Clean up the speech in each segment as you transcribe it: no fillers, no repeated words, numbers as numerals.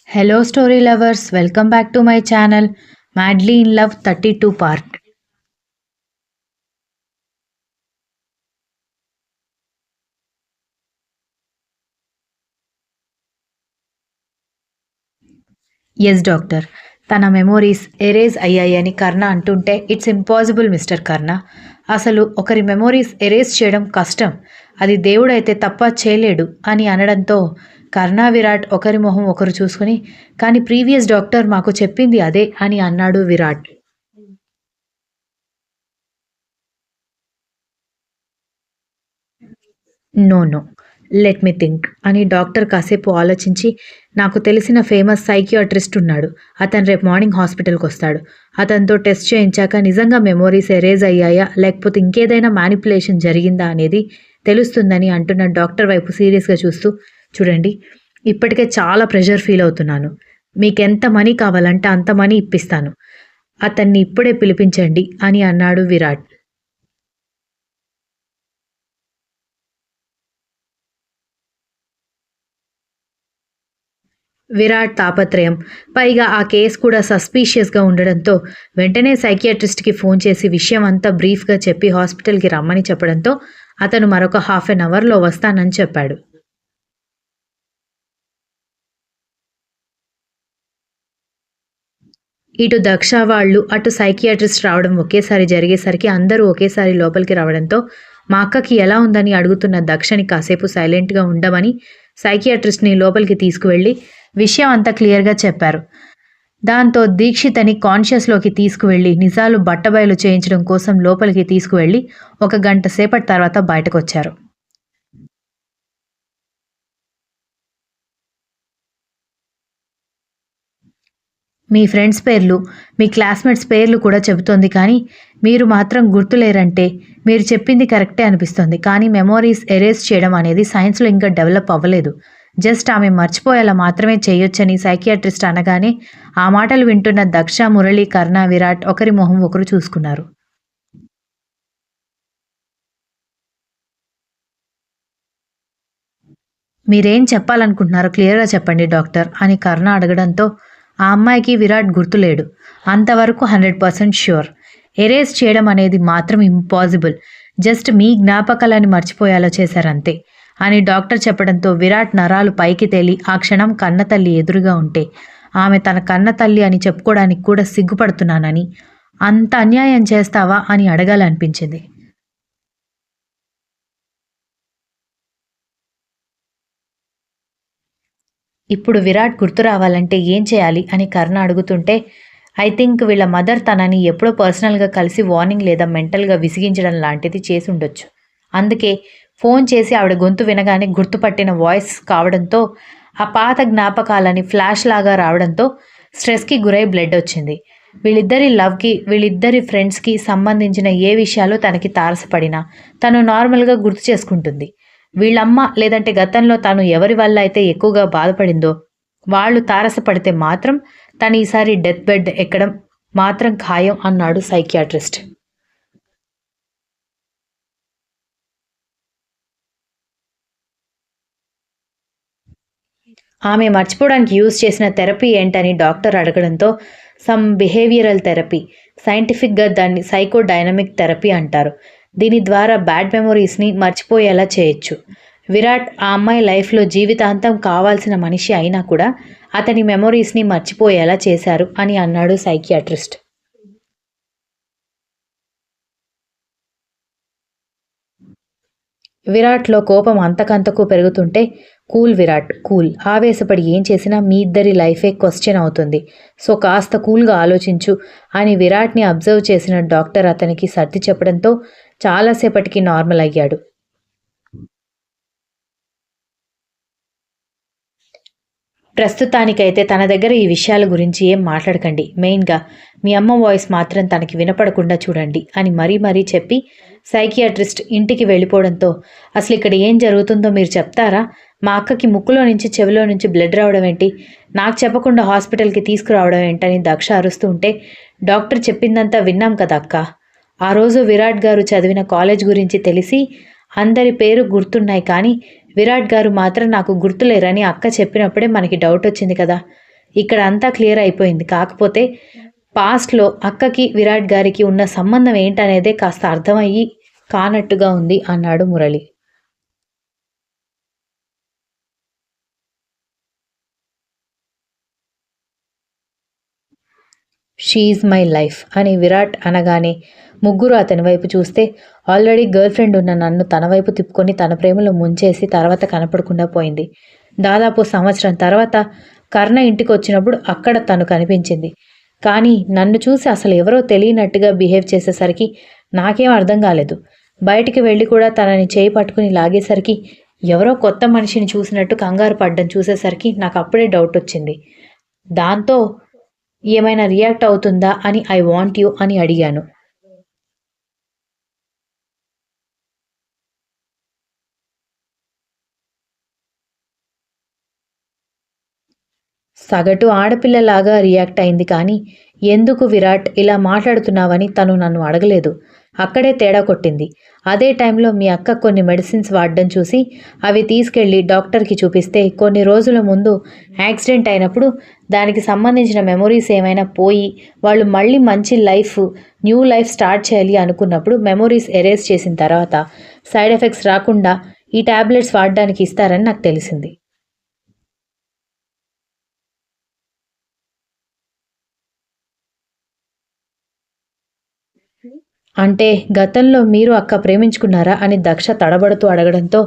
Hello, story lovers. Welcome back to my channel, Madly in Love 32 part. Yes doctor. తన memories erase అయ్యాయని కర్ణ అంటుంటే it's impossible mister కర్ణ. అసలు ఒకరి memories erase చేయడం కష్టం. అది దేవుడైతే తప్ప చేయలేడు అని అనడంతో కర్ణ విరాట్ ఒకరి మొహం ఒకరు చూసుకుని కానీ ప్రీవియస్ డాక్టర్ మాకు చెప్పింది అదే అని అన్నాడు Virat. No no, let me think అని డాక్టర్ కాసేపు ఆలోచించి నాకు తెలిసిన ఫేమస్ సైకియాట్రిస్ట్ ఉన్నాడు. అతను రేపు మార్నింగ్ హాస్పిటల్కి వస్తాడు. అతనితో టెస్ట్ చేయించాక నిజంగా మెమోరీస్ ఎరేజ్ అయ్యాయా లేకపోతే ఇంకేదైనా మ్యానిపులేషన్ జరిగిందా అనేది తెలుస్తుందని అంటున్న డాక్టర్ వైపు సీరియస్గా చూస్తూ, చూడండి, ఇప్పటికే చాలా ప్రెషర్ ఫీల్ అవుతున్నాను. మీకు ఎంత మనీ కావాలంటే అంత మనీ ఇప్పిస్తాను. అతన్ని ఇప్పుడే పిలిపించండి అని అన్నాడు విరాట్. విరాట్ తాపత్రయం, పైగా ఆ కేసు కూడా సస్పీషియస్గా ఉండడంతో వెంటనే సైకియాట్రిస్ట్కి ఫోన్ చేసి విషయం అంతా బ్రీఫ్గా చెప్పి హాస్పిటల్కి రమ్మని చెప్పడంతో అతను మరొక హాఫ్ అన్ అవర్లో వస్తానని చెప్పాడు. ఇటు దక్ష వాళ్ళు అటు సైకియాట్రిస్ట్ రావడం ఒకేసారి జరిగేసరికి అందరూ ఒకేసారి లోపలికి రావడంతో మా అక్కకి ఎలా ఉందని అడుగుతున్న దక్షని కాసేపు సైలెంట్గా ఉండమని సైకియాట్రిస్ట్ని లోపలికి తీసుకువెళ్ళి విషయం అంతా క్లియర్గా చెప్పారు. దాంతో దీక్షితని కాన్షియస్లోకి తీసుకువెళ్ళి నిజాలు బట్టబయలు చేయించడం కోసం లోపలికి తీసుకువెళ్ళి ఒక గంట సేపటి తర్వాత బయటకొచ్చారు. మీ ఫ్రెండ్స్ పేర్లు, మీ క్లాస్మేట్స్ పేర్లు కూడా చెబుతోంది కానీ మీరు మాత్రం గుర్తులేరంటే మీరు చెప్పింది కరెక్టే అనిపిస్తుంది. కానీ మెమోరీస్ ఎరేజ్ చేయడం అనేది సైన్స్లో ఇంకా డెవలప్ అవ్వలేదు. జస్ట్ ఆమె మర్చిపోయేలా మాత్రమే చేయొచ్చని సైకియాట్రిస్ట్ అనగానే ఆ మాటలు వింటున్న దక్ష, మురళి, కర్ణ, విరాట్ ఒకరి మొహం ఒకరు చూసుకున్నారు. మీరేం చెప్పాలనుకుంటున్నారో క్లియర్గా చెప్పండి డాక్టర్ అని కర్ణ అడగడంతో ఆ అమ్మాయికి విరాట్ గుర్తులేడు. అంతవరకు 100% ష్యూర్. ఎరేజ్ చేయడం అనేది మాత్రం ఇంపాసిబుల్. జస్ట్ మీ జ్ఞాపకాలని మర్చిపోయేలా చేశారంతే అని డాక్టర్ చెప్పడంతో విరాట్ నరాలు పైకి తేలి ఆ క్షణం కన్నతల్లి ఎదురుగా ఉంటే ఆమె తన కన్నతల్లి అని చెప్పుకోవడానికి కూడా సిగ్గుపడుతున్నానని, అంత అన్యాయం చేస్తావా అని అడగాలనిపించింది. ఇప్పుడు విరాట్ గుర్తు రావాలంటే ఏం చేయాలి అని కర్ణ అడుగుతుంటే ఐ థింక్ వీళ్ళ మదర్ తనని ఎప్పుడో పర్సనల్గా కలిసి వార్నింగ్ లేదా మెంటల్గా విసిగించడం లాంటిది చేసి ఉండొచ్చు. అందుకే ఫోన్ చేసి ఆవిడ గొంతు వినగానే గుర్తుపట్టిన వాయిస్ కావడంతో ఆ పాత జ్ఞాపకాలని ఫ్లాష్ లాగా రావడంతో స్ట్రెస్కి గురై బ్లడ్ వచ్చింది. వీళ్ళిద్దరి లవ్కి, వీళ్ళిద్దరి ఫ్రెండ్స్కి సంబంధించిన ఏ విషయాలు తనకి తారసపడినా తను నార్మల్గా గుర్తు చేసుకుంటుంది. వీళ్ళమ్మ లేదంటే గతంలో తాను ఎవరి వల్ల అయితే ఎక్కువగా బాధపడిందో వాళ్ళు తారసపడితే మాత్రం తను ఈసారి డెత్ బెడ్ ఎక్కడం మాత్రం ఖాయం అన్నాడు సైకియాట్రిస్ట్. ఆమె మర్చిపోవడానికి యూజ్ చేసిన థెరపీ ఏంటని డాక్టర్ అడగడంతో సమ్ బిహేవియరల్ థెరపీ, సైంటిఫిక్గా దాన్ని సైకో డైనమిక్ థెరపీ అంటారు. దీని ద్వారా బ్యాడ్ మెమొరీస్ని మర్చిపోయేలా చేయొచ్చు. విరాట్ ఆ అమ్మాయి లైఫ్లో జీవితాంతం కావాల్సిన మనిషి అయినా కూడా అతని మెమొరీస్ని మర్చిపోయేలా చేశారు అని అన్నాడు సైకియాట్రిస్ట్. విరాట్లో కోపం అంతకంతకు పెరుగుతుంటే కూల్ విరాట్ కూల్, ఆవేశపడి ఏం చేసినా మీ ఇద్దరి లైఫే క్వశ్చన్ అవుతుంది. సో కాస్త కూల్గా ఆలోచించు అని విరాట్ని అబ్జర్వ్ చేసిన డాక్టర్ అతనికి సర్ది చెప్పడంతో చాలాసేపటికి నార్మల్ అయ్యాడు. ప్రస్తుతానికైతే తన దగ్గర ఈ విషయాల గురించి ఏం మాట్లాడకండి. మెయిన్గా మీ అమ్మ వాయిస్ మాత్రం తనకి వినపడకుండా చూడండి అని మరీ చెప్పి సైకియాట్రిస్ట్ ఇంటికి వెళ్ళిపోవడంతో అసలు ఇక్కడ ఏం జరుగుతుందో మీరు చెప్తారా? మా అక్కకి ముక్కులో నుంచి చెవిలో నుంచి బ్లడ్ రావడం ఏంటి? నాకు చెప్పకుండా హాస్పిటల్కి తీసుకురావడం ఏంటని దక్ష అరుస్తూ ఉంటే డాక్టర్ చెప్పిందంతా విన్నాం కదా అక్క. ఆ రోజు విరాట్ గారు చదివిన కాలేజ్ గురించి తెలిసి అందరి పేరు గుర్తున్నాయి కానీ విరాట్ గారు మాత్రం నాకు గుర్తులేరని అక్క చెప్పినప్పుడే మనకి డౌట్ వచ్చింది కదా. ఇక్కడ అంతా క్లియర్ అయిపోయింది. కాకపోతే పాస్ట్‌లో అక్కకి, విరాట్ గారికి ఉన్న సంబంధం ఏంటనేదే కాస్త అర్థమయ్యి కానట్టుగా ఉంది అన్నాడు Murali. She is my life అని విరాట్ అనగానే ముగ్గురు అతని వైపు చూస్తే ఆల్రెడీ గర్ల్ ఫ్రెండ్ ఉన్న నన్ను తన వైపు తిప్పుకొని తన ప్రేమలో ముంచేసి తర్వాత కనపడకుండా పోయింది. దాదాపు సంవత్సరం తర్వాత కర్ణ ఇంటికి వచ్చినప్పుడు అక్కడ తను కనిపించింది. కానీ నన్ను చూసి అసలు ఎవరో తెలియనట్టుగా బిహేవ్ చేసేసరికి నాకేం అర్థం కాలేదు. బయటికి వెళ్ళి కూడా తనని చేయి పట్టుకుని లాగేసరికి ఎవరో కొత్త మనిషిని చూసినట్టు కంగారు పడ్డం చూసేసరికి నాకు అప్పుడే డౌట్ వచ్చింది. దాంతో ఏమైనా రియాక్ట్ అవుతుందా అని ఐ వాంట్ యూ అని అడిగాను. సగటు ఆడపిల్లలాగా రియాక్ట్ అయింది కానీ ఎందుకు విరాట్ ఇలా మాట్లాడుతున్నావని తను నన్ను అడగలేదు. అక్కడే తేడా కొట్టింది. అదే టైంలో మీ అక్క కొన్ని మెడిసిన్స్ వాడడం చూసి అవి తీసుకెళ్ళి డాక్టర్కి చూపిస్తే కొన్ని రోజుల ముందు యాక్సిడెంట్ అయినప్పుడు దానికి సంబంధించిన మెమొరీస్ ఏమైనా పోయి వాళ్ళు మళ్ళీ మంచి లైఫ్, న్యూ లైఫ్ స్టార్ట్ చేయాలి అనుకున్నప్పుడు మెమొరీస్ ఎరేజ్ చేసిన తర్వాత సైడ్ ఎఫెక్ట్స్ రాకుండా ఈ టాబ్లెట్స్ వాడడానికి ఇస్తారని నాకు తెలిసింది. అంటే గతంలో మీరు అక్క ప్రేమించుకున్నారా అని దక్ష తడబడుతూ అడగడంతో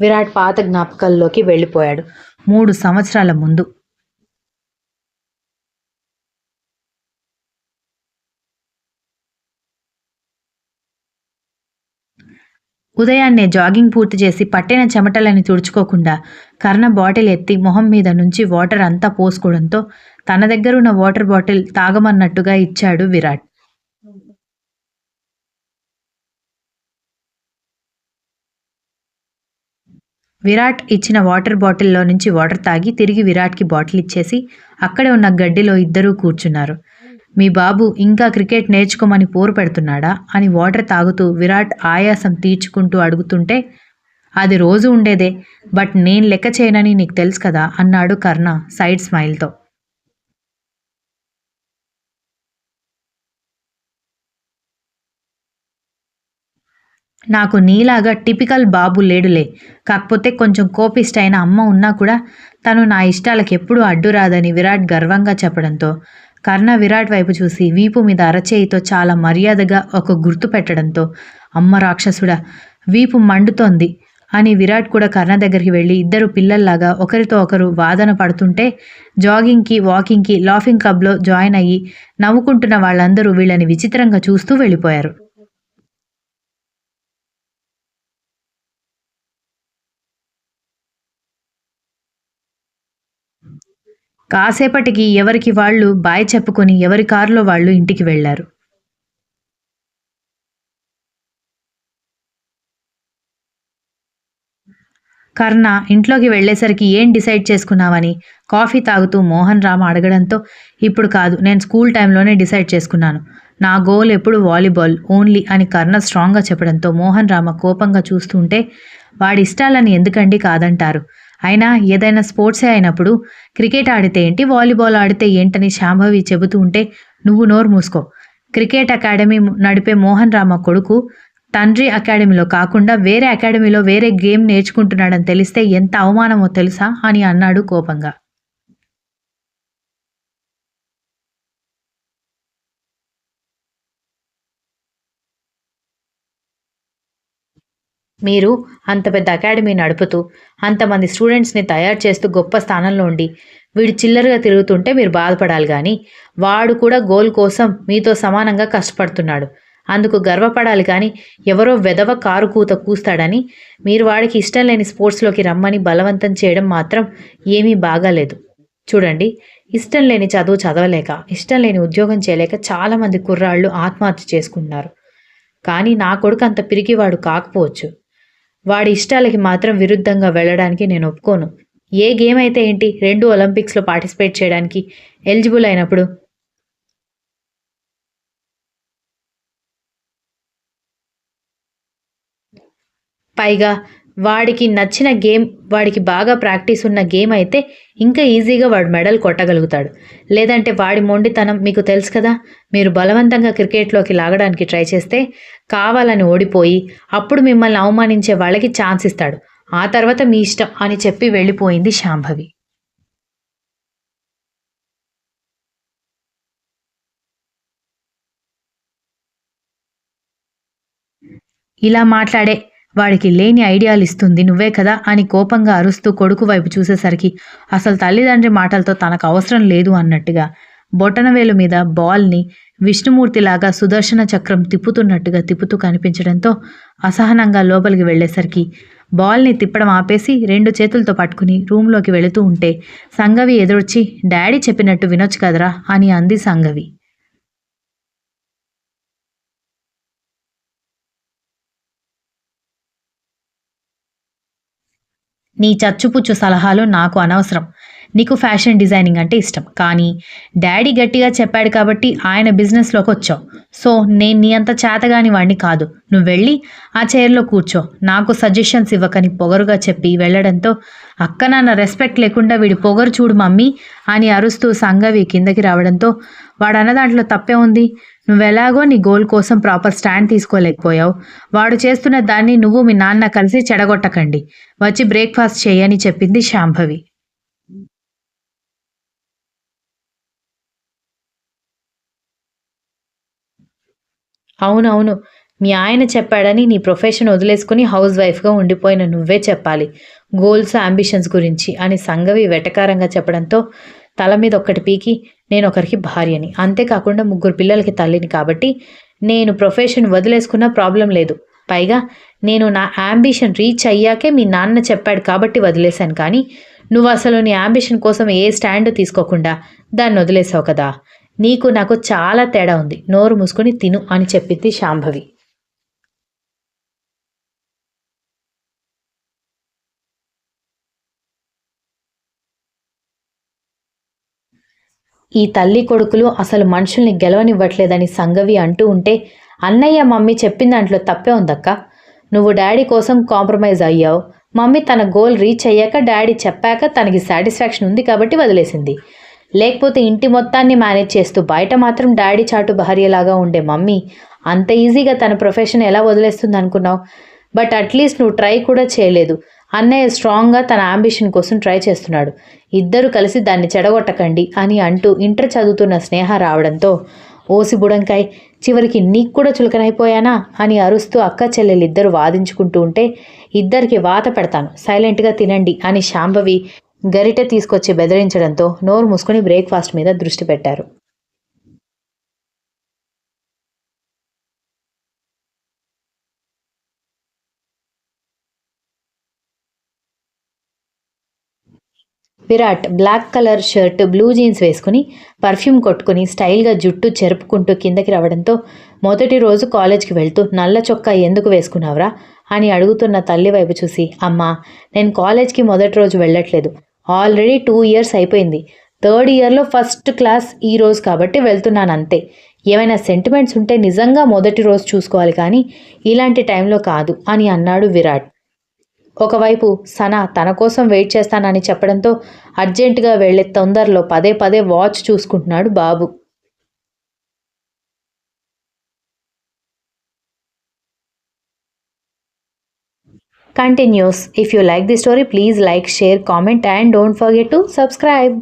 విరాట్ పాత జ్ఞాపకాల్లోకి వెళ్ళిపోయాడు. 3 సంవత్సరాల ముందు. ఉదయాన్నే జాగింగ్ పూర్తి చేసి పట్టిన చెమటలని తుడుచుకోకుండా కర్ణ బాటిల్ ఎత్తి మొహం మీద నుంచి వాటర్ అంతా పోసుకోవడంతో తన దగ్గరున్న వాటర్ బాటిల్ తాగమన్నట్టుగా ఇచ్చాడు విరాట్. విరాట్ ఇచ్చిన వాటర్ బాటిల్‌లో నుంచి వాటర్ తాగి తిరిగి విరాట్‌కి బాటిల్ ఇచ్చేసి అక్కడే ఉన్న గడ్డిలో ఇద్దరూ కూర్చున్నారు. మీ బాబు ఇంకా క్రికెట్ నేర్చుకోమని పోరు పెడుతున్నాడా అని వాటర్ తాగుతూ విరాట్ ఆయాసం తీర్చుకుంటూ అడుగుతుంటే అది రోజూ ఉండేదే. బట్ నేను లెక్క చేయనని నీకు తెలుసు కదా అన్నాడు కర్ణ సైడ్ స్మైల్‌తో. నాకు నీలాగా టిపికల్ బాబు లేడులే. కాకపోతే కొంచెం కోపిష్టి అయిన అమ్మ ఉన్నా కూడా తను నా ఇష్టాలకెప్పుడూ అడ్డు రాదని విరాట్ గర్వంగా చెప్పడంతో కర్ణ విరాట్ వైపు చూసి వీపు మీద అరచేయితో చాలా మర్యాదగా ఒక గుర్తు పెట్టడంతో అమ్మ రాక్షసుడా! వీపు మండుతోంది అని విరాట్ కూడా కర్ణ దగ్గరికి వెళ్ళి ఇద్దరు పిల్లల్లాగా ఒకరితో ఒకరు వాదన పడుతుంటే జాగింగ్‌కి, వాకింగ్‌కి లాఫింగ్ క్లబ్‌లో జాయిన్ అయ్యి నవ్వుకుంటున్న వాళ్ళందరూ వీళ్ళని విచిత్రంగా చూస్తూ వెళ్ళిపోయారు. కాసేపటికి ఎవరికి వాళ్ళు బాయ్ చెప్పుకొని ఎవరి కారులో వాళ్ళు ఇంటికి వెళ్లారు. కర్ణ ఇంట్లోకి వెళ్ళేసరికి ఏం డిసైడ్ చేసుకున్నావని కాఫీ తాగుతూ మోహన్ రామ అడగడంతో ఇప్పుడు కాదు, నేను స్కూల్ టైంలోనే డిసైడ్ చేసుకున్నాను. నా గోల్ ఎప్పుడు వాలీబాల్ ఓన్లీ అని కర్ణ స్ట్రాంగ్గా చెప్పడంతో మోహన్ రామ కోపంగా చూస్తుంటే వాడి ఇష్టాలని ఎందుకండి కాదంటారు. అయినా ఏదైనా స్పోర్ట్సే అయినప్పుడు క్రికెట్ ఆడితే ఏంటి, వాలీబాల్ ఆడితే ఏంటని శాంభవి చెబుతూ ఉంటే నువ్వు నోరు మూసుకో. క్రికెట్ అకాడమీ నడిపే మోహన్ రామ కొడుకు తండ్రి అకాడమీలో కాకుండా వేరే అకాడమీలో వేరే గేమ్ నేర్చుకుంటున్నాడని తెలిస్తే ఎంత అవమానమో తెలుసా అని అన్నాడు కోపంగా. మీరు అంత పెద్ద అకాడమీ నడుపుతూ, అంతమంది స్టూడెంట్స్‌ని తయారు చేస్తూ గొప్ప స్థానంలో ఉండి, వీడు చిల్లరగా తిరుగుతుంటే మీరు బాధపడాలి గానీ, వాడు కూడా గోల్ కోసం మీతో సమానంగా కష్టపడుతున్నాడు. అందుకు గర్వపడాలి కానీ, ఎవరో వెధవ కారు కూత కూస్తాడని, మీరు వాడికి ఇష్టం లేని స్పోర్ట్స్‌లోకి రమ్మని బలవంతం చేయడం మాత్రం ఏమీ బాగాలేదు. చూడండి, ఇష్టం లేని చదువు చదవలేక, ఇష్టం లేని ఉద్యోగం చేయలేక చాలామంది కుర్రాళ్ళు ఆత్మహత్య చేసుకుంటున్నారు. కానీ నా కొడుకు అంత పిరికివాడు కాకపోవచ్చు. వాడి ఇష్టాలకి మాత్రం విరుద్ధంగా వెళ్ళడానికి నేను ఒప్పుకోను. ఏ గేమ్ అయితే ఏంటి 2 ఒలింపిక్స్‌లో పార్టిసిపేట్ చేయడానికి ఎలిజిబుల్ అయినప్పుడు. పైగా వాడికి నచ్చిన గేమ్, వాడికి బాగా ప్రాక్టీస్ ఉన్న గేమ్ అయితే ఇంకా ఈజీగా వాడు మెడల్ కొట్టగలుగుతాడు. లేదంటే వాడి మొండితనం మీకు తెలుసు కదా! మీరు బలవంతంగా క్రికెట్‌లోకి లాగడానికి ట్రై చేస్తే కావాలని ఓడిపోయి, అప్పుడు మిమ్మల్ని అవమానించే వాళ్ళకి ఛాన్స్ ఇస్తాడు. ఆ తర్వాత మీ ఇష్టం అని చెప్పి వెళ్ళిపోయింది శాంభవి. ఇలా మాట్లాడే వాడికి లేని ఐడియాలిస్తుంది నువ్వే కదా అని కోపంగా అరుస్తూ కొడుకు వైపు చూసేసరికి అసలు తల్లిదండ్రి మాటలతో తనకు అవసరం లేదు అన్నట్టుగా బొటనవేలు మీద బాల్ని విష్ణుమూర్తిలాగా సుదర్శన చక్రం తిప్పుతున్నట్టుగా తిప్పుతూ కనిపించడంతో అసహనంగా లోపలికి వెళ్ళేసరికి బాల్ని తిప్పడం ఆపేసి రెండు చేతులతో పట్టుకుని రూంలోకి వెళుతూ ఉంటే సంగవి ఎదురొచ్చి డాడీ చెప్పినట్టు వినొచ్చు కదరా అని అంది సంగవి. నీ చచ్చుపుచ్చు సలహాలు నాకు అనవసరం. నీకు ఫ్యాషన్ డిజైనింగ్ అంటే ఇష్టం. కానీ డ్యాడీ గట్టిగా చెప్పాడు కాబట్టి ఆయన బిజినెస్‌లోకొచ్చావు. సో, నేను నీ అంత చేతగాని వాడిని కాదు. నువ్వెళ్ళి ఆ చైర్‌లో కూర్చో. నాకు సజెషన్స్ ఇవ్వకని పొగరుగా చెప్పి వెళ్ళడంతో అక్క నాన్న రెస్పెక్ట్ లేకుండా వీడి పొగరు చూడు మమ్మీ అని అరుస్తూ సంగవి కిందకి రావడంతో వాడన్న దాంట్లో తప్పే ఉంది. నువ్వెలాగో నీ గోల్ కోసం ప్రాపర్ స్టాండ్ తీసుకోలేకపోయావు. వాడు చేస్తున్న దాన్ని నువ్వు మీ నాన్న కలిసి చెడగొట్టకండి. వచ్చి బ్రేక్‌ఫాస్ట్ చెయ్యి అని చెప్పింది శాంభవి. అవునవును. మీ ఆయన చెప్పాడని నీ ప్రొఫెషన్ వదిలేసుకొని హౌస్ వైఫ్‌గా ఉండిపోయిన నువ్వే చెప్పాలి. గోల్స్, యాంబిషన్స్ గురించి అని సంగవి వెటకారంగా చెప్పడంతో తల మీద ఒక్కటి పీకి నేనొకరికి భార్యని. అంతేకాకుండా ముగ్గురు పిల్లలకి తల్లిని కాబట్టి నేను ప్రొఫెషన్ వదిలేసుకున్నా ప్రాబ్లమ్ లేదు. పైగా నేను నా యాంబిషన్ రీచ్ అయ్యాకే మీ నాన్న చెప్పాడు కాబట్టి వదిలేశాను కానీ నువ్వసలు నీ యాంబిషన్ కోసం ఏ స్టాండ్ తీసుకోకుండా దాన్నొదిలేసావు కదా! నీకు నాకు చాలా తేడా ఉంది. నోరు మూసుకొని తిను అని చెప్పింది శాంభవి. ఈ తల్లి కొడుకులు అసలు మనుషుల్ని గెలవనివ్వట్లేదని సంగవి అంటూ ఉంటే అన్నయ్య మమ్మీ చెప్పిన దాంట్లో తప్పే ఉందక్కా. నువ్వు డాడీ కోసం కాంప్రమైజ్ అయ్యావు. మమ్మీ తన గోల్ రీచ్ అయ్యాక డాడీ చెప్పాక తనకి సాటిస్ఫాక్షన్ ఉంది కాబట్టి వదిలేసింది. లేకపోతే ఇంటి మొత్తాన్ని మేనేజ్ చేస్తూ బయట మాత్రం డాడీ చాటు భార్యలాగా ఉండే మమ్మీ అంత ఈజీగా తన ప్రొఫెషన్ ఎలా వదిలేస్తుంది అనుకున్నావు? బట్ అట్లీస్ట్ నువ్వు ట్రై కూడా చేయలేదు. అన్నయ్య స్ట్రాంగ్‌గా తన యాంబిషన్ కోసం ట్రై చేస్తున్నాడు. ఇద్దరు కలిసి దాన్ని చెడగొట్టకండి అని అంటూ ఇంటర్ చదువుతున్న స్నేహ రావడంతో ఓసి బుడంకాయ్ చివరికి నీకు కూడా చులకనైపోయానా అని అరుస్తూ అక్క చెల్లెలిద్దరూ వాదించుకుంటూ ఉంటే ఇద్దరికి వాత పెడతాను సైలెంట్‌గా తినండి అని శాంభవి గరిటె తీసుకొచ్చి బెదిరించడంతో నోరు మూసుకొని బ్రేక్‌ఫాస్ట్ మీద దృష్టి పెట్టారు. Virat black colour shirt, blue jeans వేసుకుని పర్ఫ్యూమ్ కొట్టుకుని స్టైల్‌గా జుట్టు చెరుపుకుంటూ కిందకి రావడంతో మొదటి రోజు కాలేజ్‌కి వెళ్తూ నల్ల చొక్కా ఎందుకు వేసుకున్నావురా? అని అడుగుతున్న తల్లి వైపు చూసి అమ్మా నేను కాలేజ్‌కి మొదటి రోజు వెళ్ళట్లేదు. ఆల్రెడీ 2 ఇయర్స్ అయిపోయింది. థర్డ్ ఇయర్‌లో ఫస్ట్ క్లాస్ ఈ రోజు కాబట్టి వెళ్తున్నానంతే. ఏమైనా సెంటిమెంట్స్ ఉంటే నిజంగా మొదటి రోజు చూసుకోవాలి కానీ ఇలాంటి టైంలో కాదు అని అన్నాడు విరాట్. ఒకవైపు సనా తన కోసం వెయిట్ చేస్తానని చెప్పడంతో అర్జెంటుగా వెళ్లే తొందరలో పదే పదే వాచ్ చూసుకుంటున్నాడు బాబు. Continues. If you like the story, please like, share, comment, and don't forget to subscribe.